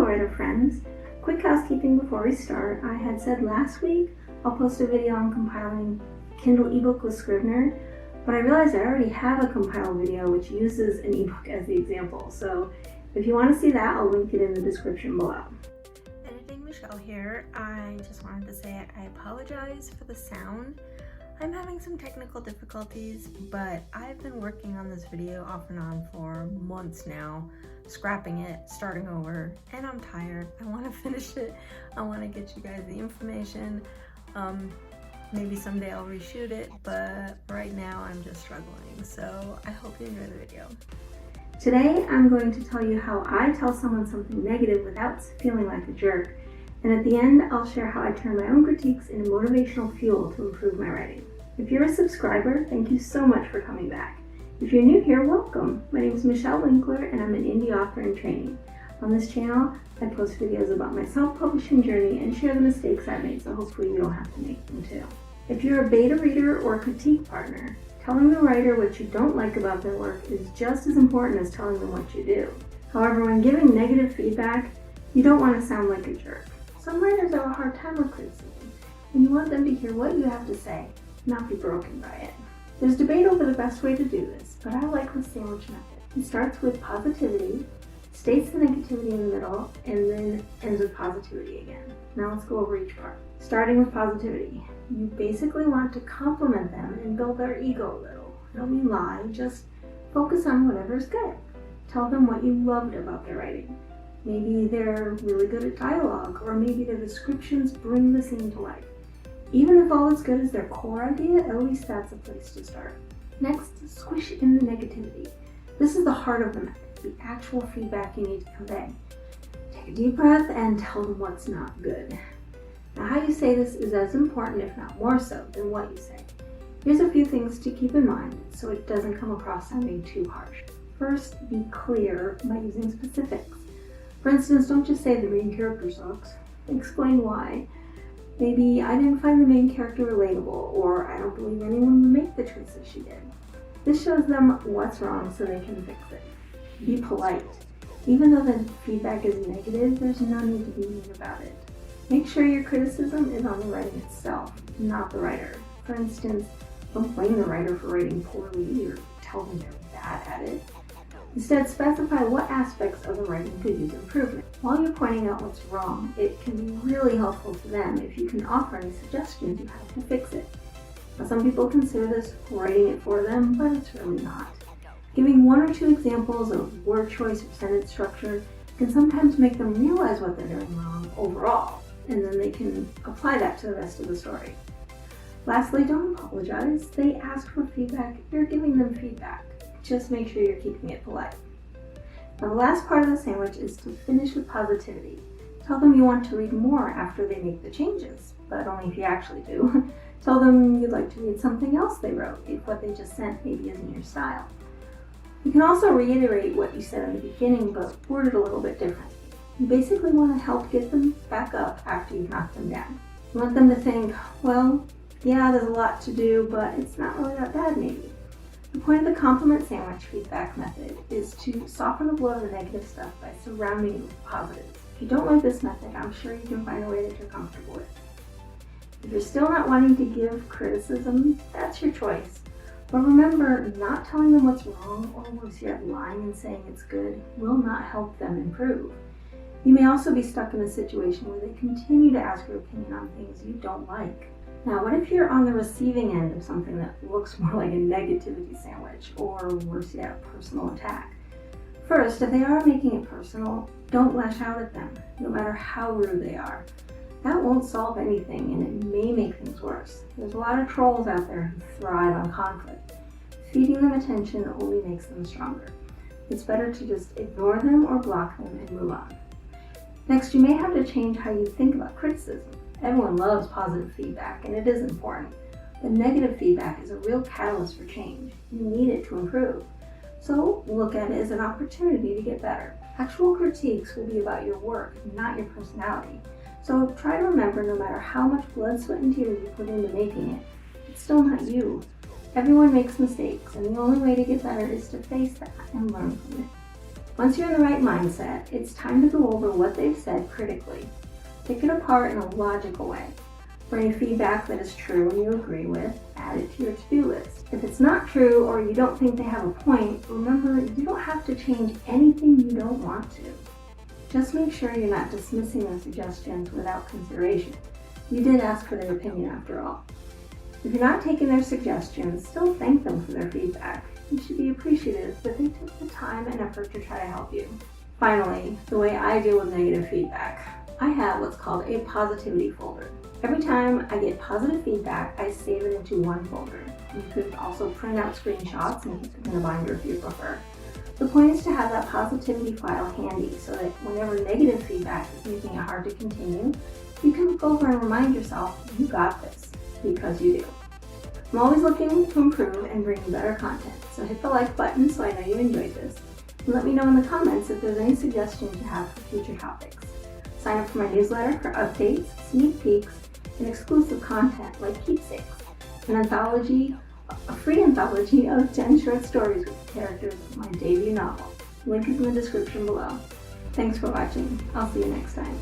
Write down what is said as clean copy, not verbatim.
Hello writer friends! Quick housekeeping before we start. I had said last week I'll post a video on compiling Kindle ebook with Scrivener, but I realized I already have a compiled video which uses an ebook as the example, so if you want to see that, I'll link it in the description below. Editing Michelle here. I just wanted to say I apologize for the sound. I'm having some technical difficulties, but I've been working on this video off and on for months now, scrapping it, starting over, and I'm tired. I want to finish it. I want to get you guys the information. Maybe someday I'll reshoot it, but right now I'm just struggling, so I hope you enjoy the video. Today I'm going to tell you how I tell someone something negative without feeling like a jerk, and at the end I'll share how I turn my own critiques into motivational fuel to improve my writing. If you're a subscriber, thank you so much for coming back. If you're new here, welcome. My name is Michelle Winkler and I'm an indie author in training. On this channel, I post videos about my self-publishing journey and share the mistakes I've made, so hopefully you don't have to make them too. If you're a beta reader or critique partner, telling the writer what you don't like about their work is just as important as telling them what you do. However, when giving negative feedback, you don't want to sound like a jerk. Some writers have a hard time with criticism, and you want them to hear what you have to say, not be broken by it. There's debate over the best way to do this, but I like the sandwich method. It starts with positivity, states the negativity in the middle, and then ends with positivity again. Now let's go over each part. Starting with positivity. You basically want to compliment them and build their ego a little. Don't mean lie, just focus on whatever's good. Tell them what you loved about their writing. Maybe they're really good at dialogue, or maybe their descriptions bring the scene to life. Even if all that's good is their core idea, at least that's a place to start. Next, squish in the negativity. This is the heart of the method, the actual feedback you need to convey. Take a deep breath and tell them what's not good. Now, how you say this is as important, if not more so, than what you say. Here's a few things to keep in mind so it doesn't come across sounding too harsh. First, be clear by using specifics. For instance, don't just say the main character sucks. Explain why. Maybe I didn't find the main character relatable, or I don't believe anyone would make the choices she did. This shows them what's wrong so they can fix it. Be polite. Even though the feedback is negative, there's no need to be mean about it. Make sure your criticism is on the writing itself, not the writer. For instance, don't blame the writer for writing poorly or tell them they're bad at it. Instead, specify what aspects of the writing could use improvement. While you're pointing out what's wrong, it can be really helpful to them if you can offer any suggestions you have to fix it. Now, some people consider this writing it for them, but it's really not. Giving one or two examples of word choice or sentence structure can sometimes make them realize what they're doing wrong overall, and then they can apply that to the rest of the story. Lastly, don't apologize. They asked for feedback, you're giving them feedback. Just make sure you're keeping it polite. Now, the last part of the sandwich is to finish with positivity. Tell them you want to read more after they make the changes, but only if you actually do. Tell them you'd like to read something else they wrote, if what they just sent maybe isn't your style. You can also reiterate what you said in the beginning, but word it a little bit differently. You basically want to help get them back up after you've knocked them down. You want them to think, well, yeah, there's a lot to do, but it's not really that bad maybe. The point of the compliment sandwich feedback method is to soften the blow of the negative stuff by surrounding it with positives. If you don't like this method, I'm sure you can find a way that you're comfortable with. If you're still not wanting to give criticism, that's your choice. But remember, not telling them what's wrong or worse yet, lying and saying it's good will not help them improve. You may also be stuck in a situation where they continue to ask your opinion on things you don't like. Now, what if you're on the receiving end of something that looks more like a negativity sandwich, or worse yet, a personal attack? First, if they are making it personal, don't lash out at them, no matter how rude they are. That won't solve anything, and it may make things worse. There's a lot of trolls out there who thrive on conflict. Feeding them attention only makes them stronger. It's better to just ignore them or block them and move on. Next, you may have to change how you think about criticism. Everyone loves positive feedback, and it is important. But negative feedback is a real catalyst for change. You need it to improve. So look at it as an opportunity to get better. Actual critiques will be about your work, not your personality. So try to remember, no matter how much blood, sweat, and tears you put into making it, it's still not you. Everyone makes mistakes, and the only way to get better is to face that and learn from it. Once you're in the right mindset, it's time to go over what they've said critically. Pick it apart in a logical way. For any feedback that is true and you agree with, add it to your to-do list. If it's not true or you don't think they have a point, remember you don't have to change anything you don't want to. Just make sure you're not dismissing their suggestions without consideration. You did ask for their opinion after all. If you're not taking their suggestions, still thank them for their feedback. You should be appreciative that they took the time and effort to try to help you. Finally, the way I deal with negative feedback. I have what's called a positivity folder. Every time I get positive feedback, I save it into one folder. You could also print out screenshots and keep them in a binder if you prefer. The point is to have that positivity file handy so that whenever negative feedback is making it hard to continue, you can look over and remind yourself, you got this, because you do. I'm always looking to improve and bring you better content, so hit the like button so I know you enjoyed this. And let me know in the comments if there's any suggestions you have for future topics. Sign up for my newsletter for updates, sneak peeks, and exclusive content like Keepsakes, a free anthology of 10 short stories with the characters of my debut novel. Link is in the description below. Thanks for watching. I'll see you next time.